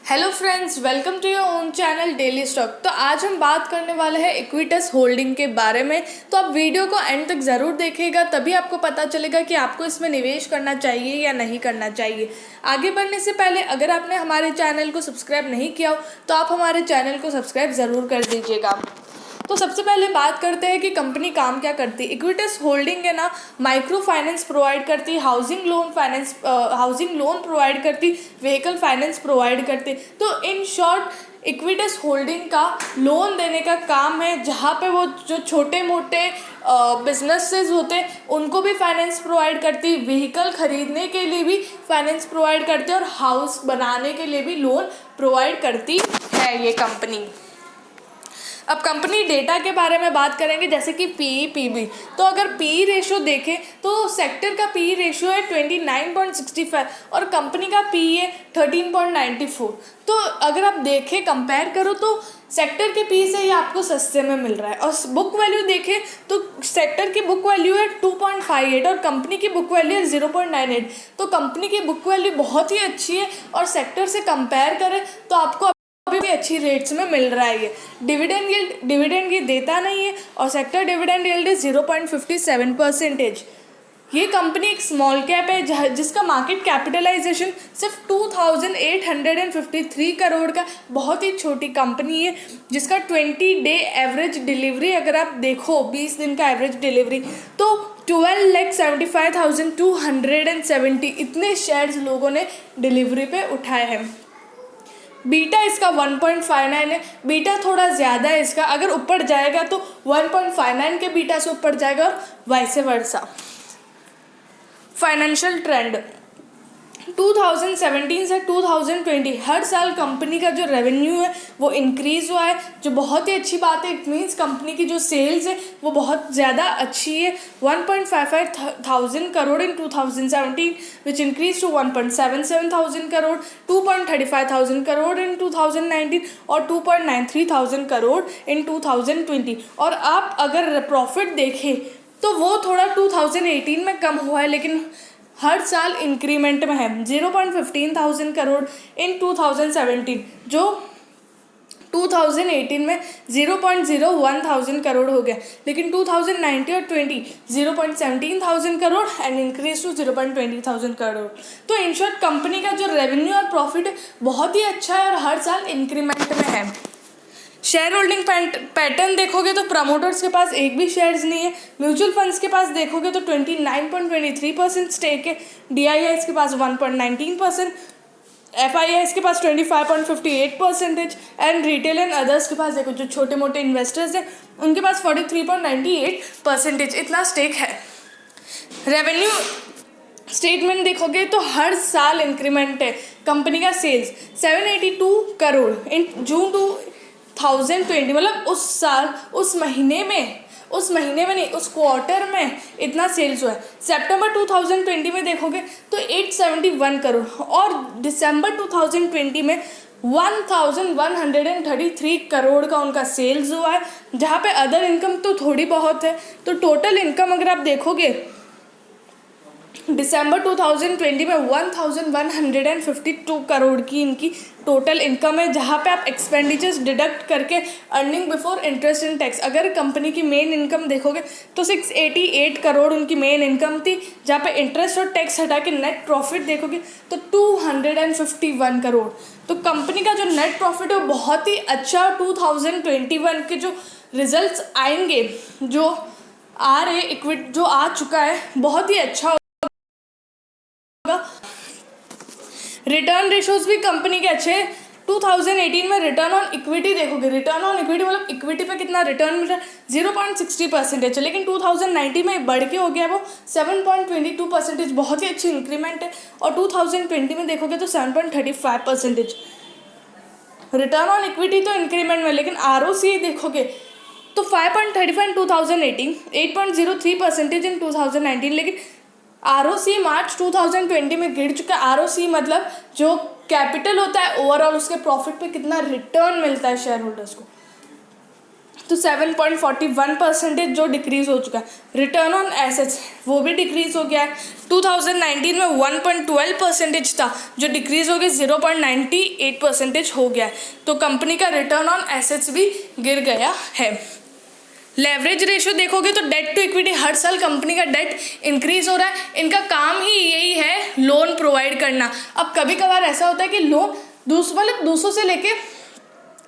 Hello friends, welcome to your own channel daily stock. तो आज हम बात करने वाले हैं इक्विटस होल्डिंग के बारे में। तो आप वीडियो को एंड तक ज़रूर देखिएगा, तभी आपको पता चलेगा कि आपको इसमें निवेश करना चाहिए या नहीं करना चाहिए। आगे बढ़ने से पहले अगर आपने हमारे चैनल को सब्सक्राइब नहीं किया हो तो आप हमारे चैनल को सब्सक्राइब ज़रूर कर दीजिएगा। तो सबसे पहले बात करते हैं कि कंपनी काम क्या करती है। इक्विटस होल्डिंग है ना, माइक्रो फाइनेंस प्रोवाइड करती, हाउसिंग लोन प्रोवाइड करती, व्हीकल फाइनेंस प्रोवाइड करती। तो इन शॉर्ट इक्विटस होल्डिंग का लोन देने का काम है, जहाँ पे वो जो छोटे मोटे बिजनेसेस होते हैं उनको भी फाइनेंस प्रोवाइड करती, व्हीकल खरीदने के लिए भी फाइनेंस प्रोवाइड करती और हाउस बनाने के लिए भी लोन प्रोवाइड करती है ये कंपनी। अब कंपनी डेटा के बारे में बात करेंगे, जैसे कि पीई पीबी। तो अगर पीई रेशियो देखें तो सेक्टर का पीई रेशियो है 29.65 और कंपनी का पीई है 13.94। तो अगर आप देखें, कंपेयर करो तो सेक्टर के पीई से ही आपको सस्ते में मिल रहा है। और बुक वैल्यू देखें तो सेक्टर की बुक वैल्यू है 2.58 और कंपनी की बुक वैल्यू है 0.98। तो कंपनी की बुक वैल्यू बहुत ही अच्छी है और सेक्टर से कंपेयर करें तो आपको अभी भी अच्छी रेट्स में मिल रहा है। ये डिविडेंड ये देता नहीं है और सेक्टर डिविडेंड यील्ड है 0.57%। ये कंपनी एक स्मॉल कैप है जिसका मार्केट कैपिटलाइजेशन सिर्फ 2853 करोड़ का, बहुत ही छोटी कंपनी है जिसका 20 डे एवरेज डिलीवरी अगर आप देखो, 20 दिन का एवरेज डिलीवरी, तो 12,75,270 इतने शेयर्स लोगों ने डिलीवरी पे उठाए हैं। बीटा इसका 1.59 है, बीटा थोड़ा ज़्यादा है इसका, अगर ऊपर जाएगा तो 1.59 के बीटा से ऊपर जाएगा और वाइस वर्सा। फाइनेंशियल ट्रेंड 2017 से 2020 हर साल कंपनी का जो रेवेन्यू है वो इंक्रीज़ हुआ है, जो बहुत ही अच्छी बात है। इट मीन्स कंपनी की जो सेल्स है वो बहुत ज़्यादा अच्छी है। 1.55 thousand crore in 2017 which increase to 1.77 thousand crore, 2.35 thousand crore in 2019 और 2.93 थाउजेंड करोड़ इन 2020। और आप अगर प्रॉफिट देखें तो वो थोड़ा 2018 में कम हुआ है, लेकिन हर साल इंक्रीमेंट में है। 0.15 थाउजेंड करोड़ इन 2017, जो 2018 में 0.01 थाउजेंड करोड़ हो गया, लेकिन 2019 और 20 0.17 thousand crore and increase to 0.20 thousand crore. तो इन शॉर्ट कंपनी का जो रेवेन्यू और प्रॉफिट बहुत ही अच्छा है और हर साल इंक्रीमेंट में है। शेयर होल्डिंग पैटर्न देखोगे तो प्रमोटर्स के पास एक भी शेयर्स नहीं है। म्यूचुअल फंड्स के पास देखोगे तो 29.23% स्टेक है। DIIs के पास 1.19%, FIIs के पास 25.58% एंड रिटेल एंड अदर्स के पास देखो, जो छोटे मोटे इन्वेस्टर्स हैं उनके पास 43.98% इतना स्टेक है। रेवेन्यू स्टेटमेंट देखोगे तो हर साल इंक्रीमेंट है। कंपनी का सेल्स 782 करोड़ इन जून 2020, मतलब उस साल उस महीने में नहीं, उस क्वार्टर में इतना सेल्स हुआ है। सितंबर 2020 में देखोगे तो 871 करोड़ और दिसंबर 2020 में 1133 करोड़ का उनका सेल्स हुआ है, जहाँ पे अदर इनकम तो थोड़ी बहुत है। तो टोटल इनकम अगर आप देखोगे दिसंबर 2020 में 1152 करोड़ की इनकी टोटल इनकम है, जहाँ पे आप एक्सपेंडिचर्स डिडक्ट करके earning before interest and tax, अगर कंपनी की मेन इनकम देखोगे तो 688 करोड़ उनकी मेन इनकम थी, जहाँ पे इंटरेस्ट और टैक्स हटा के नेट प्रॉफिट देखोगे तो 251 करोड़। तो कंपनी का जो नेट प्रॉफिट है वो बहुत ही अच्छा। 2021 के जो रिजल्ट्स आएंगे, जो आ रहे इक्विट जो आ चुका है, बहुत ही अच्छा। रिटर्न रेशोज भी कंपनी के अच्छे। 2018 में रिटर्न ऑन इक्विटी देखोगे, रिटर्न ऑन इक्विटी मतलब इक्विटी पे कितना रिटर्न मिल रहा है, 0.60% है, लेकिन 2019 में बढ़ के हो गया वो 7.22%, बहुत ही अच्छी इंक्रीमेंट है। और 2020 में देखोगे तो 7.35%। रिटर्न ऑन इक्विटी तो इंक्रीमेंट में, लेकिन ROCE देखोगे तो 5.35 इन 2018, 8.03% इन 2019, लेकिन ROCE मार्च 2020 में गिर चुका है। ROCE मतलब जो कैपिटल होता है ओवरऑल, उसके प्रॉफिट पे कितना रिटर्न मिलता है शेयर होल्डर्स को। तो 7.41% जो डिक्रीज़ हो चुका है। रिटर्न ऑन एसेट्स वो भी डिक्रीज़ हो गया है। 2019 में 1.12% था जो डिक्रीज़ हो गया 0.98% हो गया है। तो कंपनी का रिटर्न ऑन एसेट्स भी गिर गया है। लेवरेज रेशियो देखोगे तो डेट टू इक्विटी हर साल कंपनी का डेट इंक्रीज हो रहा है। इनका काम ही यही है लोन प्रोवाइड करना। अब कभी कभार ऐसा होता है कि लोन दूसरों से लेके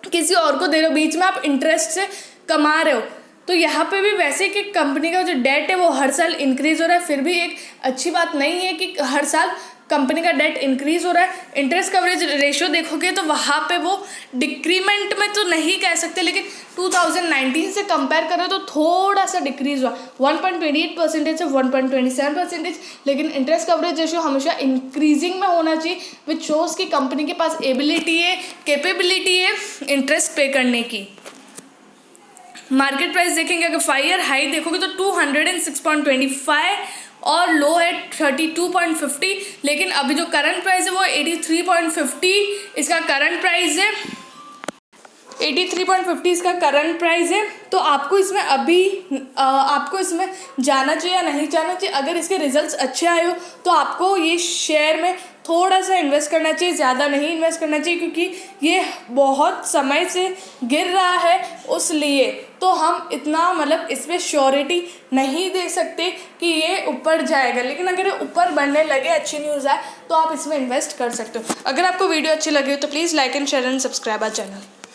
किसी और को दे रहे हो, बीच में आप इंटरेस्ट से कमा रहे हो। तो यहाँ पे भी वैसे कि कंपनी का जो डेट है वो हर साल इंक्रीज हो रहा है, फिर भी एक अच्छी बात नहीं है कि हर साल कंपनी का डेट इंक्रीज हो रहा है। इंटरेस्ट कवरेज रेशियो देखोगे तो वहाँ पे वो डिक्रीमेंट में तो नहीं कह सकते, लेकिन 2019 से कंपेयर करें तो थोड़ा सा डिक्रीज हुआ 1.28% से 1.27%। लेकिन इंटरेस्ट कवरेज रेशियो हमेशा इंक्रीजिंग में होना चाहिए, विच शोज़ कि कंपनी के पास एबिलिटी है, कैपेबिलिटी है इंटरेस्ट पे करने की। मार्केट प्राइस देखेंगे अगर 5 ईयर हाई देखोगे तो 206.25 और लो है 32.50। लेकिन अभी जो करंट प्राइस है वो 83.50 इसका करंट प्राइस है। 83.50 इसका करंट प्राइस है। तो आपको इसमें आपको इसमें जाना चाहिए या नहीं जाना चाहिए। अगर इसके रिजल्ट्स अच्छे आए हो तो आपको ये शेयर में थोड़ा सा इन्वेस्ट करना चाहिए, ज़्यादा नहीं इन्वेस्ट करना चाहिए, क्योंकि ये बहुत समय से गिर रहा है। उसलिए तो हम इतना मतलब इसमें श्योरिटी नहीं दे सकते कि ये ऊपर जाएगा, लेकिन अगर ये ऊपर बढ़ने लगे, अच्छी न्यूज़ आए, तो आप इसमें इन्वेस्ट कर सकते हो। अगर आपको वीडियो अच्छी लगी हो तो please like and share and subscribe our channel.